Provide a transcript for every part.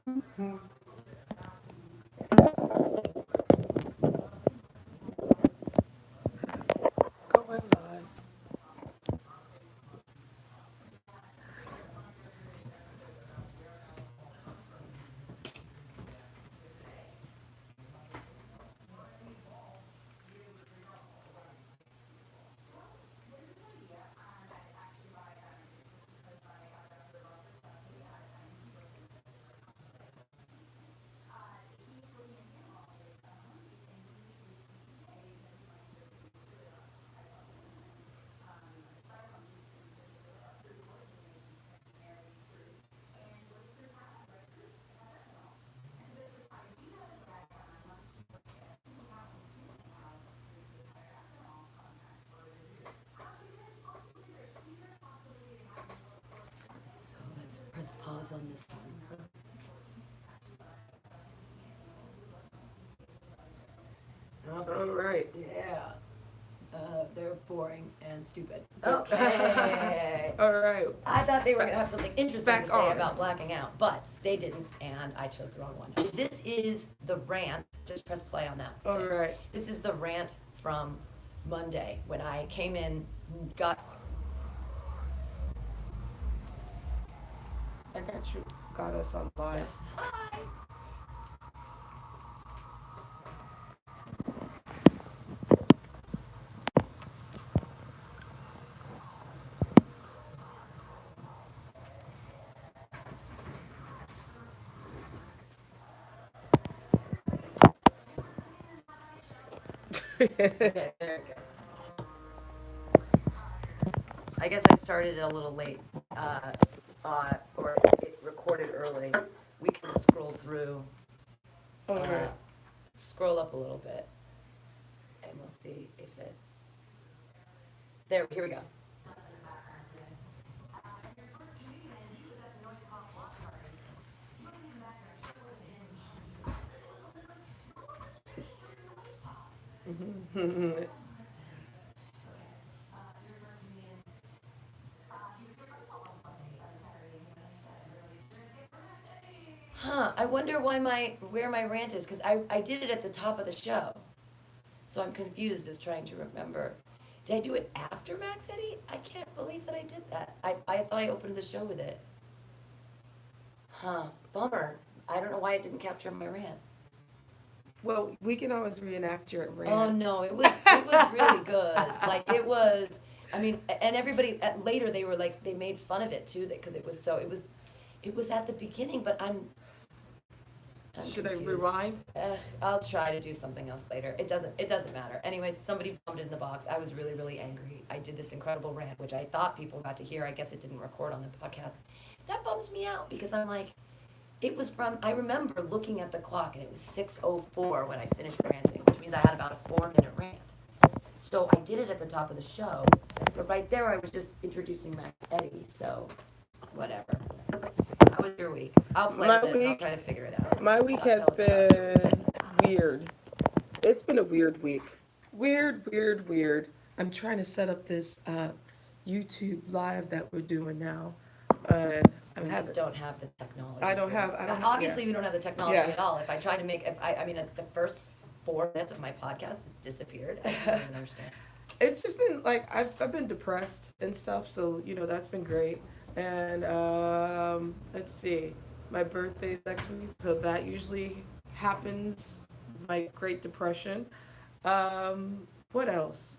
Going live. So let's press pause on this one. All right. Yeah. They're boring and stupid. Okay. All right. I thought they were going to have something interesting Back to say on. about blacking out, but they didn't, and I chose the wrong one. This is the rant. Just press play on that. All right. This is the rant from Monday when I came in, got. I got you. Got us on live. Hi. Okay, there we go. I guess I started it a little late, or it recorded early. We can scroll through, All right. scroll up a little bit, and we'll see if it. There, here we go. Huh, I wonder where my rant is, because I did it at the top of the show. So I'm confused as trying to remember. Did I do it after Max Eddy? I can't believe that I did that. I thought I opened the show with it. Huh, bummer. I don't know why it didn't capture my rant. Well, we can always reenact your rant. Oh no, it was really good. Like it was. I mean, and everybody later they were like they made fun of it too, because it was at the beginning. But I'm Should I confused. rewind? I'll try to do something else later. It doesn't matter. Anyways, somebody bummed it in the box. I was really really angry. I did this incredible rant, which I thought people got to hear. I guess it didn't record on the podcast. That bums me out because I'm like, it was from. I remember looking at the clock and it was 6:04 when I finished ranting, which means I had about a 4-minute rant. So I did it at the top of the show, but right there I was just introducing Max Eddy. So whatever. How was your week? I'll play with it and I'll try to figure it out. My week has been weird. It's been a weird week. Weird. I'm trying to set up this YouTube live that we're doing now. And We just don't have the technology. I don't have. Obviously, we don't have the technology Yeah. at all. If I tried to make, I mean, the first 4 minutes of my podcast it disappeared. I just don't even understand. It's just been like I've been depressed and stuff, so that's been great. And let's see, my birthday's next week, so that usually happens, like Great Depression. What else?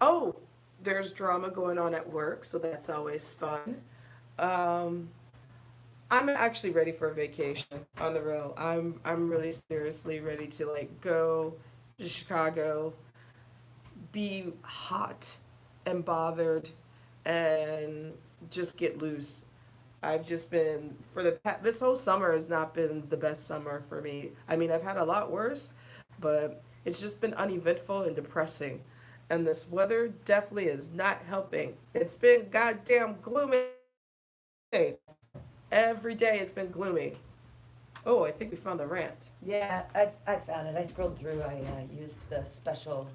Oh, there's drama going on at work, so that's always fun. Um, I'm actually ready for a vacation on the real. I'm really seriously ready to like go to Chicago, be hot and bothered, and just get loose. I've just been this whole summer has not been the best summer for me. I mean, I've had a lot worse, but it's just been uneventful and depressing. And this weather definitely is not helping. It's been goddamn gloomy. Every day it's been gloomy. Oh, I think we found the rant. Yeah, I found it. I scrolled through. I used the special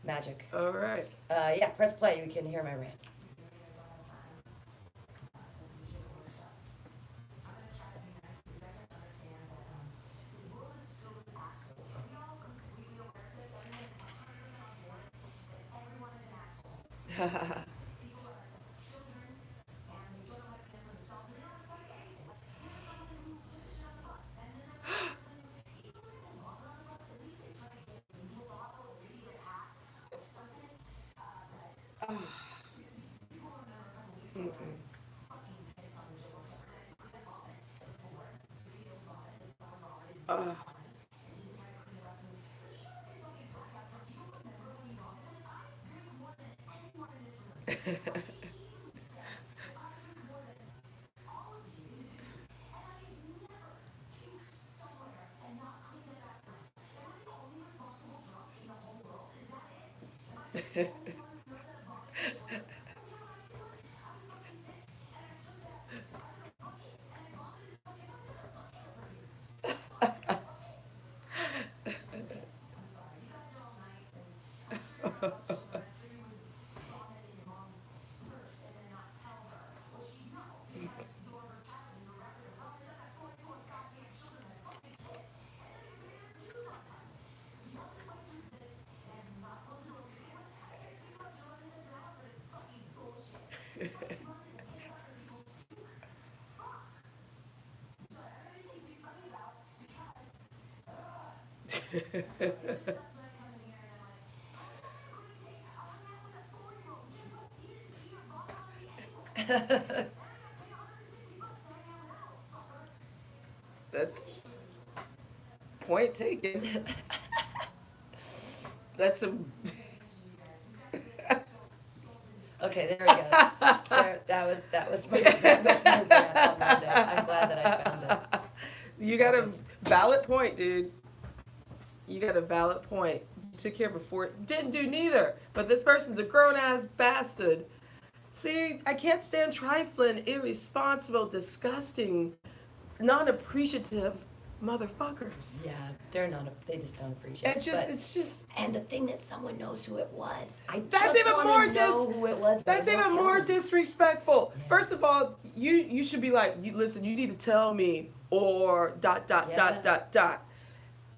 magic. All right. Yeah, press play. You can hear my rant. Oh, mm-mm. Oh. That's point taken. That's a. Okay, there we go. There, that was my rant on Monday. I'm glad that I found it. You That got a was valid point, dude. You got a valid point. You took care before. Didn't do neither. But this person's a grown ass bastard. See, I can't stand trifling, irresponsible, disgusting, non appreciative motherfuckers. yeah, they're not. They just don't appreciate it. But It's just. and the thing that someone knows who it was. I That's just even want more to know who it was. But That's they won't even tell more me. disrespectful. Yeah. First of all, you should be like, listen, you need to tell me or Yeah. dot.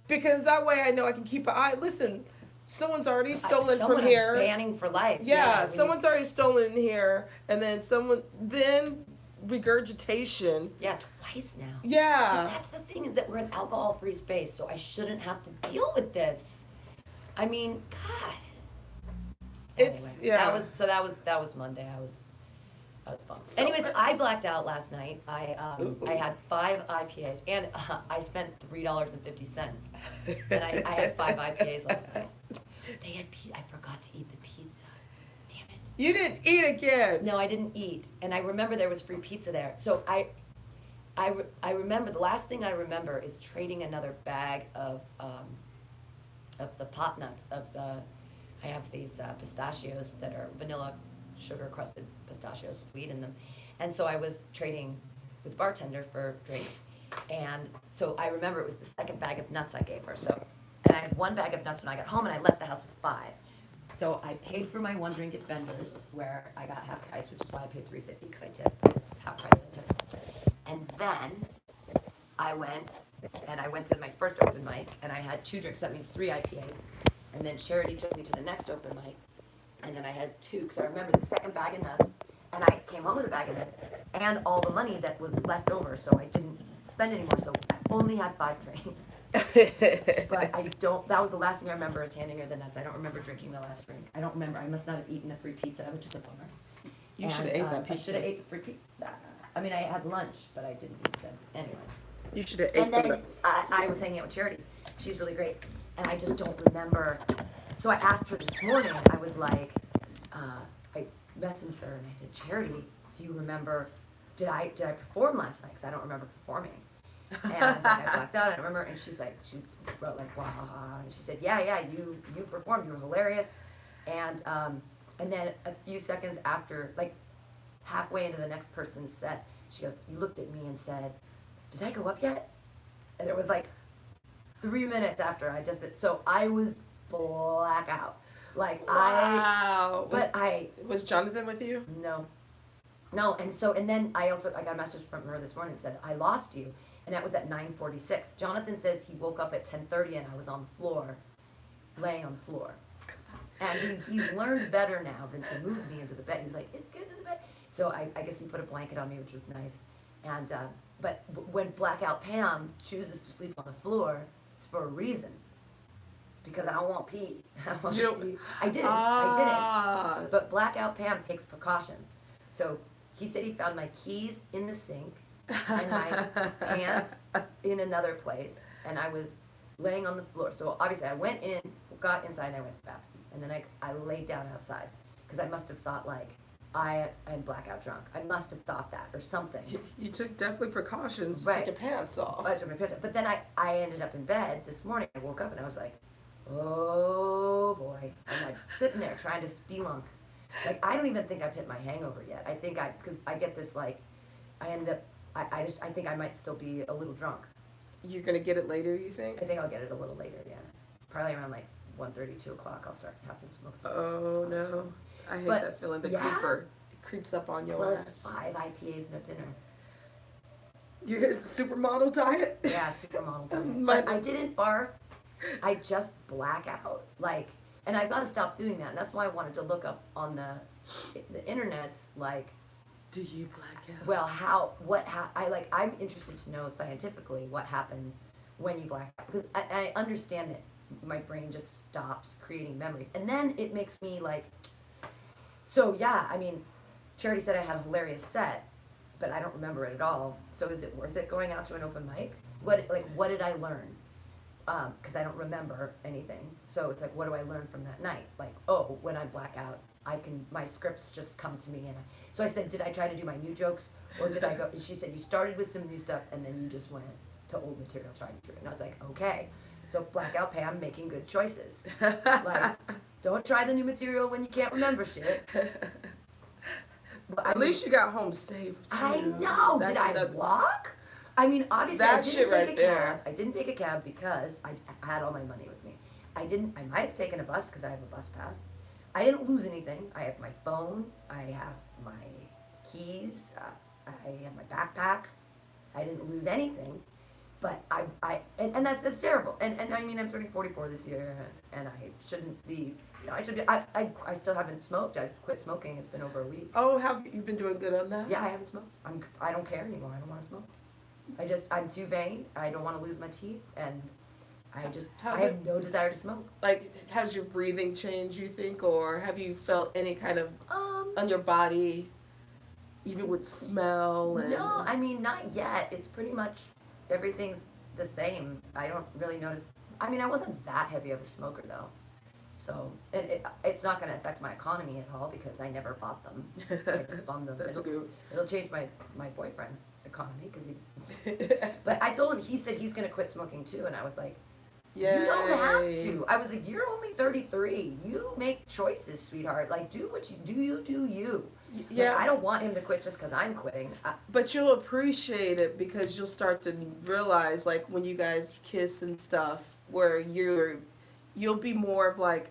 Because that way I know I can keep an eye. Listen, someone's already stolen Someone from is here. banning for life. Yeah, we someone's already stolen in here, and then regurgitation. yeah, twice now. But Yeah, that's the thing is that we're an alcohol-free space, so I shouldn't have to deal with this. I mean, God. it's Anyway, yeah. that was Monday. I was bummed. So- Anyways, I blacked out last night. I Ooh. had 5 IPAs and I spent $3.50, and I had 5 IPAs last night. They had I forgot to eat the pizza. Damn it. You didn't eat again. No, I didn't eat, and I remember there was free pizza there. So I remember the last thing I remember is trading another bag of the pot nuts of the. I have these pistachios that are vanilla sugar crusted pistachios with wheat in them, and so I was trading with the bartender for drinks, and so I remember it was the second bag of nuts I gave her. So, and I had 1 bag of nuts when I got home, and I left the house with 5. So I paid for my 1 drink at Bender's, where I got half price, which is why I paid $3.50 because I tipped half price. I tipped. And then I went to my first open mic, and I had 2 drinks. That means 3 IPAs. And then Charity took me to the next open mic, and then I had 2 because I remember the second bag of nuts, and I came home with a bag of nuts and all the money that was left over, so I didn't spend anymore. So I only had 5 drinks. But I don't. That was the last thing I remember is handing her the nuts. I don't remember drinking the last drink. I don't remember. I must not have eaten the free pizza, which is a bummer. You should have ate that I should have pizza. ate the free pizza. I mean, I had lunch, but I didn't eat them. Anyways. You should have ate And then them. I was hanging out with Charity. She's really great, and I just don't remember. So I asked her this morning. I was like, I messaged her and I said, Charity, do you remember? Did I perform last night? Because I don't remember performing. And I was like, I blacked out. I don't remember. And she wrote like, wah ha ha. And she said, yeah, you performed. You were hilarious. And then a few seconds after, like halfway into the next person's set, she goes, you looked at me and said, did I go up yet? And it was like 3 minutes after I just been. So I was blackout. Like Wow. Was Jonathan with you? No, and then I got a message from her this morning that said I lost you, and that was at 9:46. Jonathan says he woke up at 10:30 and I was on the floor, laying on the floor. And he's learned better now than to move me into the bed. He was like, it's good in the bed. So I guess he put a blanket on me, which was nice. And but when Blackout Pam chooses to sleep on the floor, it's for a reason. It's because I don't want pee. You don't. Pee. I didn't. But Blackout Pam takes precautions. So he said he found my keys in the sink and my pants in another place, and I was laying on the floor. So obviously I went in, got inside, and I went to the bathroom. And then I laid down outside because I must have thought like, I am blackout drunk. I must have thought that or something. You took definitely precautions. You Right. took your pants off. I took my pants off. But then I ended up in bed this morning. I woke up and I was like, oh boy. I'm like sitting there trying to spelunk. Like I don't even think I've hit my hangover yet. I think because I get this like, I think I might still be a little drunk. You're gonna get it later, you think? I think I'll get it a little later, yeah. Probably around like 1:30, 2 o'clock I'll start having to smoke some. Oh no. I hate But, that feeling. The yeah. creeper. It creeps up on your Well, it's ass. 5 IPAs and a dinner. You're a supermodel diet? Yeah, supermodel diet. My- But I didn't barf. I just black out. Like, and I've got to stop doing that. And that's why I wanted to look up on the internets, like, Do you black out? well, I'm interested to know scientifically what happens when you black out. Because I understand that my brain just stops creating memories. And then it makes me like, so yeah, I mean, Charity said I had a hilarious set, but I don't remember it at all. So is it worth it going out to an open mic? What did I learn? Because I don't remember anything. So it's like, what do I learn from that night? Like, oh, when I black out, my scripts just come to me. So I said, did I try to do my new jokes? Or did I go, and she said, you started with some new stuff and then you just went to old material, tried and true. And I was like, okay. So Blackout Pam making good choices. Like, don't try the new material when you can't remember shit. But At least you got home safe. Too. I know. That's Did I another- walk? I mean, obviously, That I didn't shit take right a there. cab. I didn't take a cab because I had all my money with me. I might have taken a bus because I have a bus pass. I didn't lose anything. I have my phone. I have my keys. I have my backpack. I didn't lose anything. But and that's terrible. And I mean, I'm turning 44 this year, and I shouldn't be. I should be. I still haven't smoked. I quit smoking. It's been over a week. Oh, have you been doing good on that? Yeah, I haven't smoked. I don't care anymore. I don't want to smoke. I'm too vain. I don't want to lose my teeth, and I have no desire to smoke. Like, has your breathing changed, you think, or have you felt any kind of on your body, even with smell? And... No, I mean, not yet. It's pretty much everything's the same. I don't really notice. I mean, I wasn't that heavy of a smoker though, so it's not going to affect my economy at all because I never bought them. I just bummed them. That's good. It'll change my boyfriend's economy because he. But I told him. He said he's going to quit smoking too, and I was like, Yay. you don't have to. I was like, you're only 33. You make choices, sweetheart. Like, do what you do. You do you. Yeah. Like, I don't want him to quit just because I'm quitting. But you'll appreciate it because you'll start to realize, like, when you guys kiss and stuff, where you'll be more of like,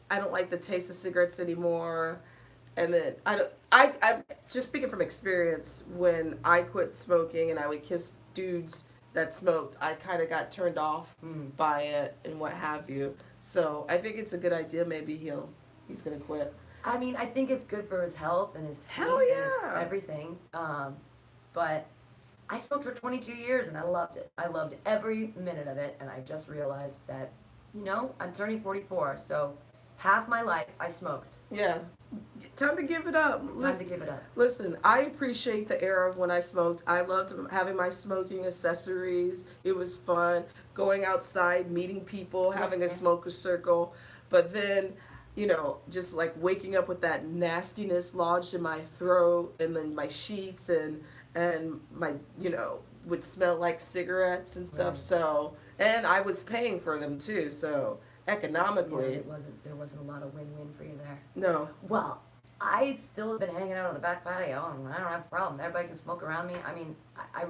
I don't like the taste of cigarettes anymore. And then I'm just speaking from experience, when I quit smoking and I would kiss dudes that smoked, I kind of got turned off by it and what have you. So I think it's a good idea. Maybe he's gonna quit. I mean, I think it's good for his health and his teeth Hell and yeah. his everything. But I smoked for 22 years and I loved it. I loved every minute of it, and I just realized that, I'm turning 44, so half my life I smoked. Yeah. Time to give it up. Time to give it up. Listen, I appreciate the era of when I smoked. I loved having my smoking accessories. It was fun. Going outside, meeting people, having a smoker circle. But then, just like waking up with that nastiness lodged in my throat, and then my sheets and my, would smell like cigarettes and stuff. Right. So, and I was paying for them too. So economically, Yeah, there wasn't a lot of win-win for you there. no. Well, I still have been hanging out on the back patio, and I don't have a problem. Everybody can smoke around me. I mean, I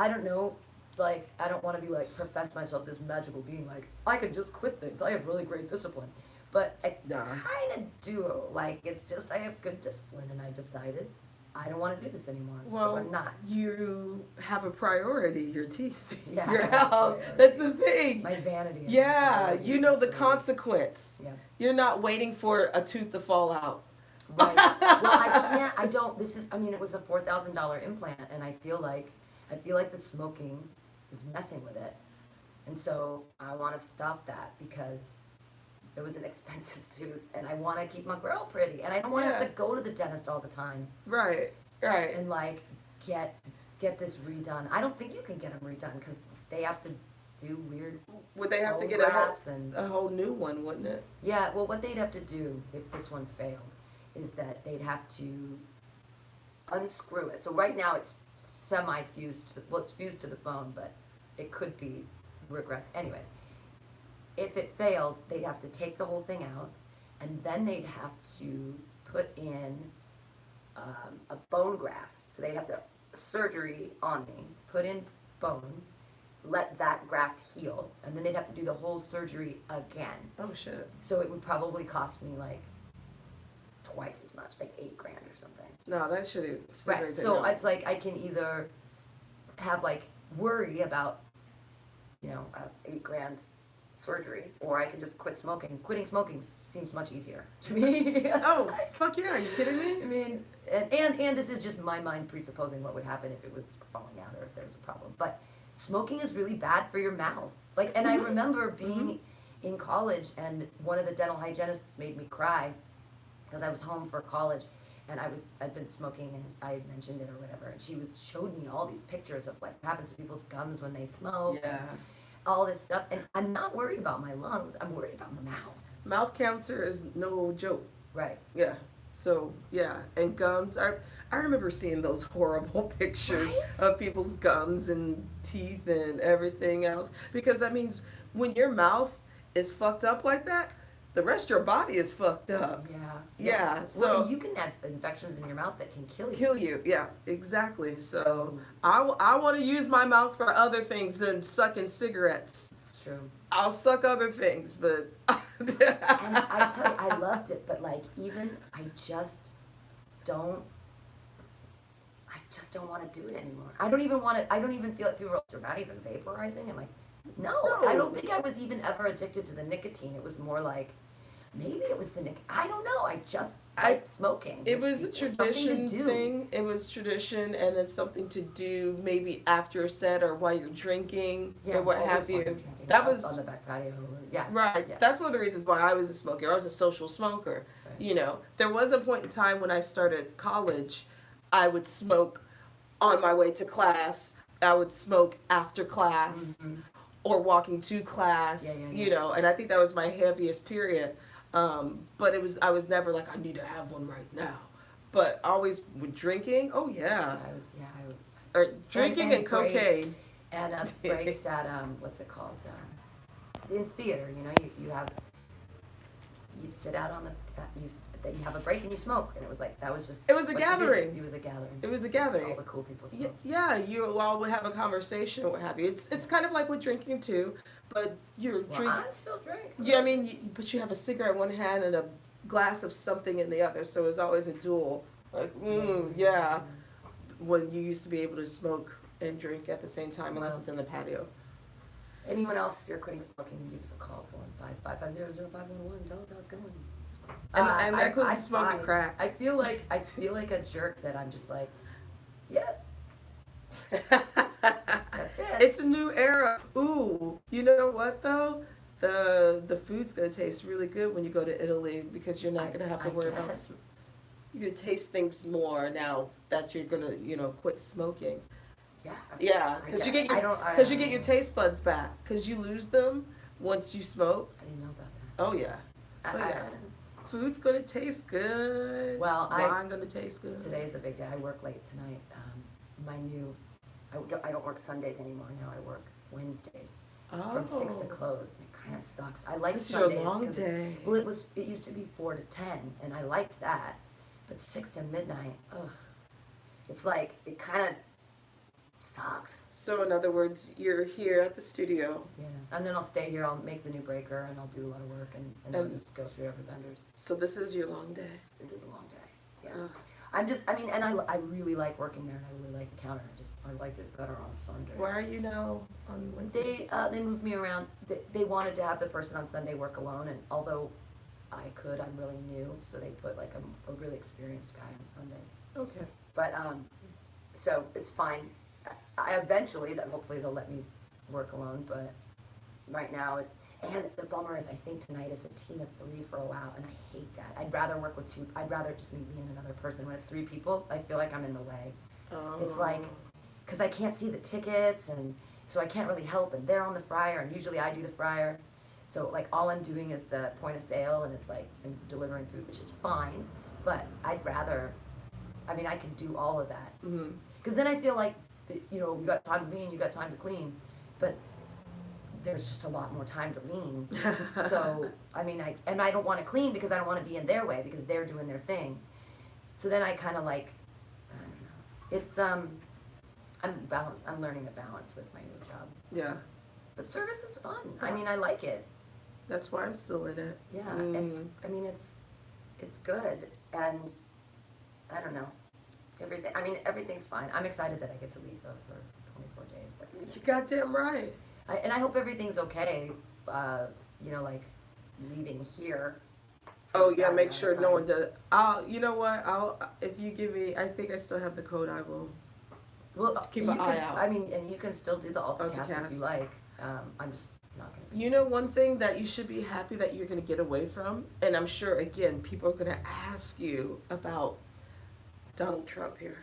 don't know, like, I don't want to be like, profess myself as this magical being, like, I can just quit things. I have really great discipline. But I Nah. kind of do. Like, it's just, I have good discipline, and I decided I don't want to do this anymore, so Well, I'm not. you have a priority, your teeth, Yeah, your I have a health. priority. That's the thing. My vanity is my Yeah, priority, you know the absolutely. consequence. Yeah. You're not waiting for a tooth to fall out. Right. Well, I don't, this is, I mean, it was a $4,000 implant, and I feel like the smoking is messing with it. And so I want to stop that because it was an expensive tooth, and I want to keep my girl pretty, and I don't want to have Yeah. to go to the dentist all the time Right, right. and like get this redone. I don't think you can get them redone because they have to do weird Would they have to bone get grafts and a whole new one, wouldn't it? yeah. Well, what they'd have to do if this one failed is that they'd have to unscrew it. So right now it's semi-fused to the, well, it's fused to the bone, but it could be regress. Anyways, if it failed, they'd have to take the whole thing out, and then they'd have to put in a bone graft. So they'd have to surgery on me, put in bone, let that graft heal, and then they'd have to do the whole surgery again. Oh shit. So it would probably cost me like twice as much, like $8,000 or something. No, that should Right. So it's like I can either have like worry about, you know, $8,000 surgery, or I can just quit smoking. Quitting smoking seems much easier to me. Oh, fuck yeah, are you kidding I me? mean, and this is just my mind presupposing what would happen if it was falling out or if there was a problem. But smoking is really bad for your mouth. Like, and I remember being in college, and one of the dental hygienists made me cry because I was home for college, and I'd been smoking, and I had mentioned it or whatever, and she showed me all these pictures of like what happens to people's gums when they smoke, Yeah. all this stuff, and I'm not worried about my lungs. I'm worried about my mouth. Mouth cancer is no joke. Right. Yeah. So yeah, and gums. I remember seeing those horrible pictures Right? of people's gums and teeth and everything else. Because that means when your mouth is fucked up like that, the rest of your body is fucked up. Yeah. Yeah. Well, So you can have infections in your mouth that can kill you. kill you. Yeah. Exactly. So I want to use my mouth for other things than sucking cigarettes. It's true. I'll suck other things, but. And I tell you, I loved it, but like even I just don't want to do it anymore. I don't even want to. I don't even feel like people are like, you're not even vaporizing. I'm like, no, I don't think I was even ever addicted to the nicotine. It was more like maybe it was the I don't know. I just liked smoking. It was a something to tradition do. thing. It was tradition, and then something to do maybe after a set or while you're drinking or what always have while you. I'm drinking, That out was on the back patio. Yeah. right. Yeah. That's one of the reasons why I was a smoker. I was a social smoker. Right. You know, there was a point in time when I started college, I would smoke on my way to class. I would smoke after class or walking to class. Yeah. You know, and I think that was my heaviest period. But I was never like, I need to have one right now. But always with drinking, oh yeah. I was. Or drinking and breaks. cocaine. And breaks at what's it called? In theater, you know, you sit out on then you have a break and you smoke, and it was like that was just. It was a what you gathering. did. It was a gathering. It was a gathering. All the cool people smoke. Yeah, you all would have a conversation or what have you. It's kind of like with drinking too, but you're drinking. I still drink. Yeah, I mean, but you have a cigarette in one hand and a glass of something in the other, so it's always a duel. Like, yeah. When you used to be able to smoke and drink at the same time, unless it's in the patio. Anyone else, if you're quitting smoking, give us a call, 415-550-0511. Tell us how it's going. And that includes smoking tried. crack. I feel like a jerk that I'm just like, yeah. That's it. It's a new era. Ooh, you know what though? The food's gonna taste really good when you go to Italy because you're not gonna have to worry about. You're gonna taste things more now that you're gonna, quit smoking. Yeah. Yeah, because you get your taste buds back because you lose them once you smoke. I didn't know about that. Oh yeah. Food's gonna taste good. Well, wine gonna taste good. Today's a big day. I work late tonight. I don't work Sundays anymore. Now I work Wednesdays from 6 to close. And it kind of sucks. I like Sundays. Your long day. Well, it used to be 4 to 10, and I liked that. But 6 to midnight, ugh. It's like it kind of sucks. So in other words, you're here at the studio. Yeah, and then I'll stay here. I'll make the new breaker, and I'll do a lot of work, and I'll just go through every vendors. So this is your long day. This is a long day. Yeah. I mean, and I really like working there, and I really like the counter. I liked it better on Sundays. Why are you now on Wednesday? They moved me around. They wanted to have the person on Sunday work alone, and although I could, I'm really new, so they put like a really experienced guy on Sunday. Okay. But so it's fine. I eventually, that hopefully they'll let me work alone, but right now it's, and the bummer is I think tonight it's a team of 3 for a while, and I hate that. I'd rather work with 2. I'd rather just me and another person. When it's 3 people, I feel like I'm in the way. Oh. It's like, because I can't see the tickets, and so I can't really help, and they're on the fryer, and usually I do the fryer. So like all I'm doing is the point of sale, and it's like I'm delivering food, which is fine, but I'd rather, I mean, I can do all of that. Because then I feel like, you know, you got time to lean, you got time to clean, but there's just a lot more time to lean. So, I mean, I don't want to clean because I don't want to be in their way because they're doing their thing. So then I kind of like, I don't know. It's, I'm learning to balance with my new job. Yeah. But service is fun. I mean, I like it. That's why I'm still in it. Yeah, it's good, and I don't know, everything's fine. I'm excited that I get to leave though for 24 days. That's good. You goddamn right. And I hope everything's okay. You know, like leaving here. Oh yeah, make sure no one does. You know what? If you give me, I think I still have the code. I will. Well, keep an eye out. I mean, and you can still do the Alta-cast if Alta-cast. you like. I'm just not gonna. You know, one thing that you should be happy that you're gonna get away from, and I'm sure again people are gonna ask you about Donald Trump here.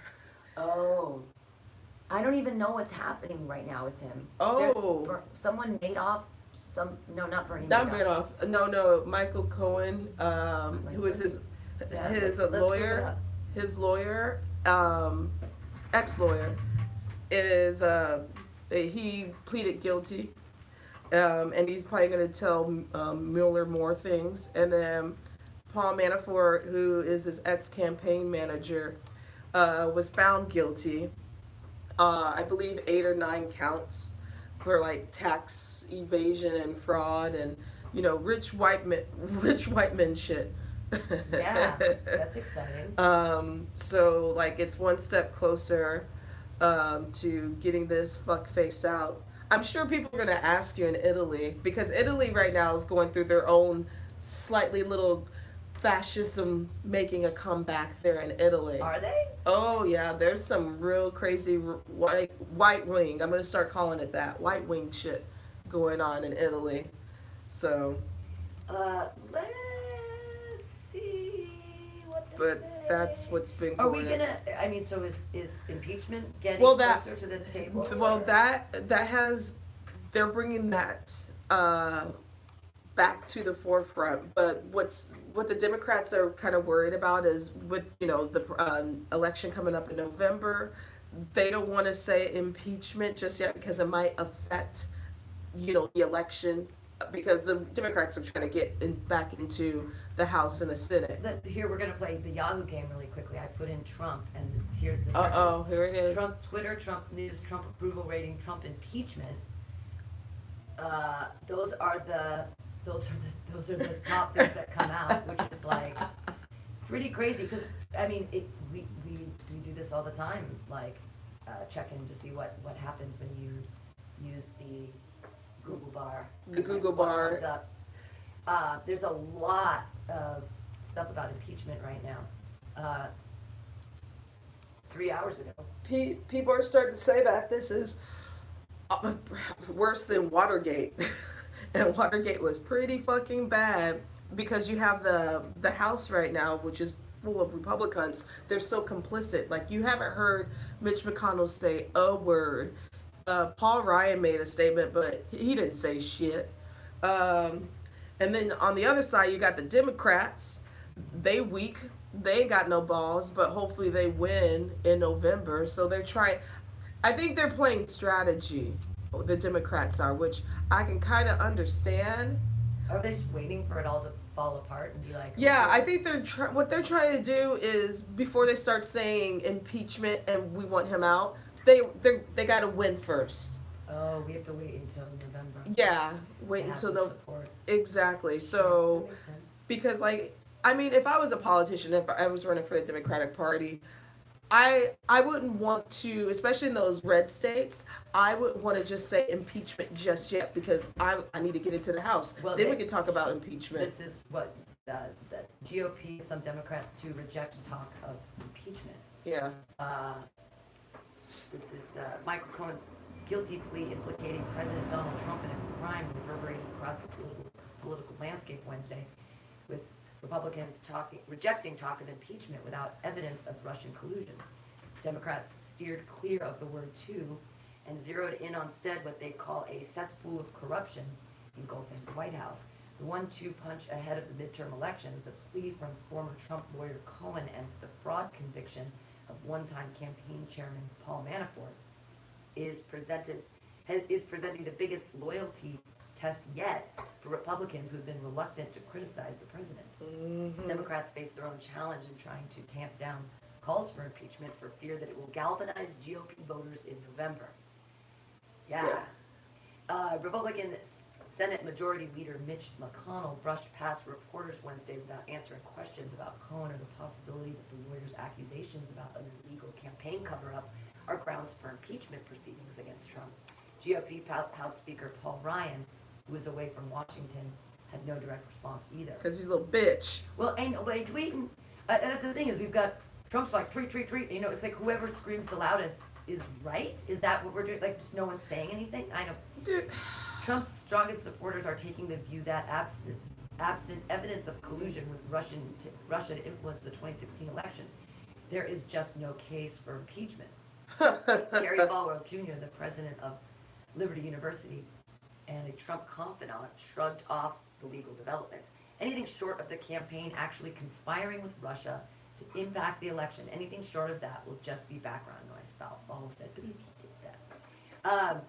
Oh, I don't even know what's happening right now with him. Oh, someone made off. Not Bernie. Not Madoff. No, Michael Cohen, who is his lawyer. His lawyer, ex-lawyer, is he pleaded guilty, and he's probably going to tell Mueller more things. And then Paul Manafort, who is his ex-campaign manager, was found guilty. I believe 8 or 9 counts for like tax evasion and fraud and, you know, rich white men shit. Yeah, that's exciting. So like it's one step closer to getting this fuckface out. I'm sure people are gonna ask you in Italy, because Italy right now is going through their own slightly little fascism making a comeback there in Italy. Are they? Oh yeah, there's some real crazy white wing. I'm gonna start calling it that, white wing shit going on in Italy. So. Let's see what they But say. that's what's been Are going we on. gonna? I mean, so is impeachment getting Well, closer to the table? Well, or? that has, they're bringing that back to the forefront. But what the Democrats are kind of worried about is with, you know, the election coming up in November, they don't want to say impeachment just yet because it might affect, you know, the election, because the Democrats are trying to get back into the House and the Senate. Here we're gonna play the Yahoo game really quickly. I put in Trump, and here's the searches. Uh-oh, here it is. Trump Twitter, Trump news, Trump approval rating, Trump impeachment. Those are the top things that come out, which is like pretty crazy. Because I mean, we do this all the time, like checking to see what happens when you use the Google bar. The Google what bar. comes up. There's a lot of stuff about impeachment right now. 3 hours ago. People are starting to say that this is worse than Watergate. And Watergate was pretty fucking bad, because you have the House right now, which is full of Republicans. They're so complicit. Like, you haven't heard Mitch McConnell say a word. Paul Ryan made a statement, but he didn't say shit. And then on the other side, you got the Democrats. They weak. They ain't got no balls, but hopefully they win in November. So they're trying. I think they're playing strategy. The Democrats are, which I can kind of understand. Are they just waiting for it all to fall apart and be like? Yeah, okay. I think what they're trying to do is, before they start saying impeachment and we want him out, they got to win first. Oh, we have to wait until November. Yeah, wait until the support. exactly. So That makes sense. because like I mean, if I was a politician, if I was running for the Democratic Party, I wouldn't want to, especially in those red states. I wouldn't want to just say impeachment just yet because I need to get into the House. Well, Then we can talk about impeachment. This is what the GOP and some Democrats to reject talk of impeachment. Yeah. Uh, this is Michael Cohen's guilty plea implicating President Donald Trump in a crime reverberating across the political landscape Wednesday, with Republicans rejecting talk of impeachment without evidence of Russian collusion. Democrats steered clear of the word "to" and zeroed in on instead what they call a cesspool of corruption engulfing the White House. The 1-2 punch ahead of the midterm elections, the plea from former Trump lawyer Cohen and the fraud conviction of one-time campaign chairman Paul Manafort is presenting the biggest loyalty test yet for Republicans who have been reluctant to criticize the president. Mm-hmm. Democrats face their own challenge in trying to tamp down calls for impeachment for fear that it will galvanize GOP voters in November. Yeah. Republican Senate Majority Leader Mitch McConnell brushed past reporters Wednesday without answering questions about Cohen or the possibility that the lawyer's accusations about an illegal campaign cover-up are grounds for impeachment proceedings against Trump. GOP House Speaker Paul Ryan, who was away from Washington, had no direct response either. Because he's a little bitch. Well, ain't nobody tweeting. That's the thing is we've got Trump's like tweet. You know, it's like whoever screams the loudest is right. Is that what we're doing? Like just no one's saying anything? I know. Dude. Trump's strongest supporters are taking the view that absent evidence of collusion with Russia to influence the 2016 election, there is just no case for impeachment. Terry Falwell Jr., the president of Liberty University and a Trump confidant, shrugged off the legal developments. Anything short of the campaign actually conspiring with Russia to impact the election, anything short of that will just be background noise, Falwell said, but he did that.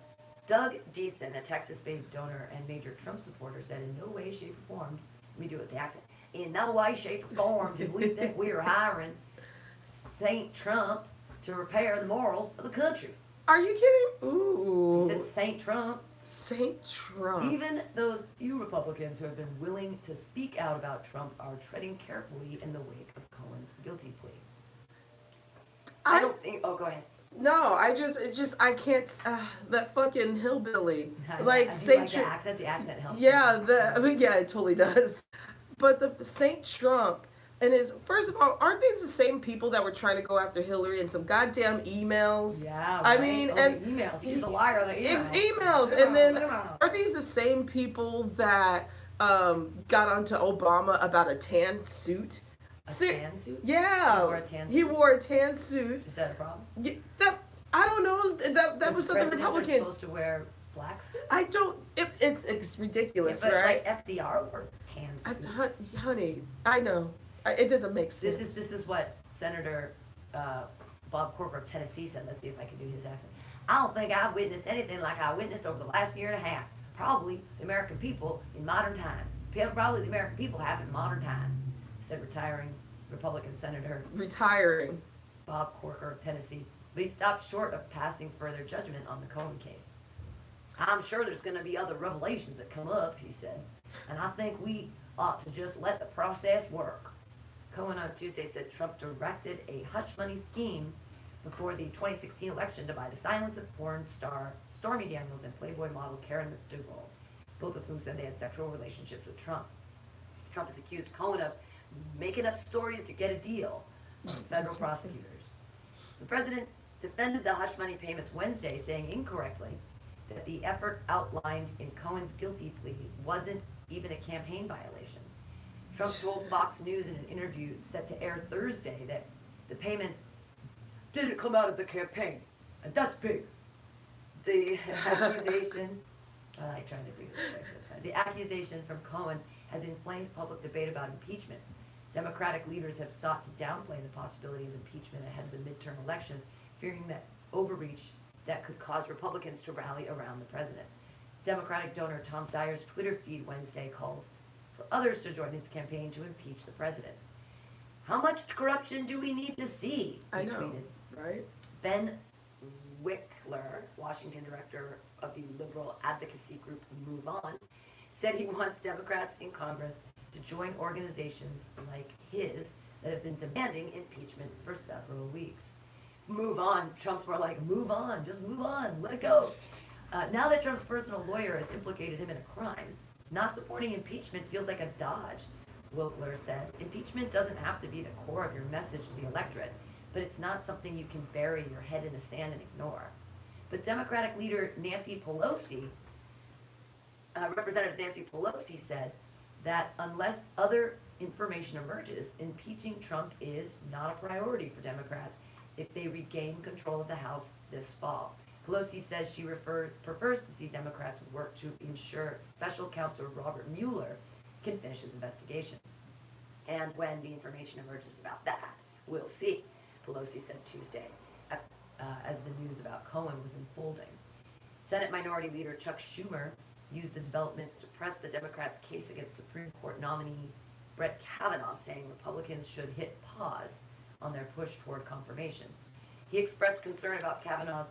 Doug Deason, a Texas-based donor and major Trump supporter, said in no way, shape, or form, let me do it with the accent, in no way, shape, or form did we think we were hiring Saint Trump to repair the morals of the country. Are you kidding? Ooh. He said Saint Trump. Saint Trump. Even those few Republicans who have been willing to speak out about Trump are treading carefully in the wake of Cohen's guilty plea. I don't think. Oh, go ahead. No, I can't. That fucking hillbilly, like Saint Trump. The accent helps. Yeah, yeah, it totally does. But the Saint Trump and first of all, aren't these the same people that were trying to go after Hillary in some goddamn emails? Yeah, right. I mean, and emails. She's a liar. It's emails, and then are these the same people that got onto Obama about a tan suit? A tan suit? Yeah. He wore a tan suit? He wore a tan suit. Is that a problem? Yeah, I don't know. That was something Republicans. Are supposed to wear black suits? I don't. It's ridiculous, yeah, but right? Like FDR wore tan suits. Honey, I know. It doesn't make sense. This is what Senator Bob Corker of Tennessee said. Let's see if I can do his accent. I don't think I've witnessed anything like I witnessed over the last year and a half. Probably the American people in modern times. Probably the American people have in modern times, said retiring Republican Senator Bob Corker of Tennessee. But he stopped short of passing further judgment on the Cohen case. I'm sure there's going to be other revelations that come up, he said, and I think we ought to just let the process work. Cohen on Tuesday said Trump directed a hush money scheme before the 2016 election to buy the silence of porn star Stormy Daniels and Playboy model Karen McDougal, both of whom said they had sexual relationships with Trump. Trump has accused Cohen of making up stories to get a deal from federal prosecutors. The president defended the hush money payments Wednesday, saying incorrectly that the effort outlined in Cohen's guilty plea wasn't even a campaign violation. Trump told Fox News in an interview set to air Thursday that the payments didn't come out of the campaign, and that's big. The accusation, I like trying to do this, that's fine. The accusation from Cohen has inflamed public debate about impeachment. Democratic leaders have sought to downplay the possibility of impeachment ahead of the midterm elections, fearing that overreach that could cause Republicans to rally around the president. Democratic donor Tom Steyer's Twitter feed Wednesday called for others to join his campaign to impeach the president. How much corruption do we need to see? He tweeted. Right? Ben Wickler, Washington director of the liberal advocacy group Move On, said he wants Democrats in Congress to join organizations like his that have been demanding impeachment for several weeks. Move on. Trump's more like, move on, just move on, let it go. Now that Trump's personal lawyer has implicated him in a crime, not supporting impeachment feels like a dodge. Wilkler said, impeachment doesn't have to be the core of your message to the electorate, but it's not something you can bury your head in the sand and ignore. But Democratic leader Nancy Pelosi, Representative Nancy Pelosi said that unless other information emerges, impeaching Trump is not a priority for Democrats if they regain control of the House this fall. Pelosi says she prefers to see Democrats work to ensure Special Counsel Robert Mueller can finish his investigation. And when the information emerges about that, we'll see, Pelosi said Tuesday, as the news about Cohen was unfolding. Senate Minority Leader Chuck Schumer used the developments to press the Democrats' case against Supreme Court nominee Brett Kavanaugh, saying Republicans should hit pause on their push toward confirmation. He expressed concern about Kavanaugh's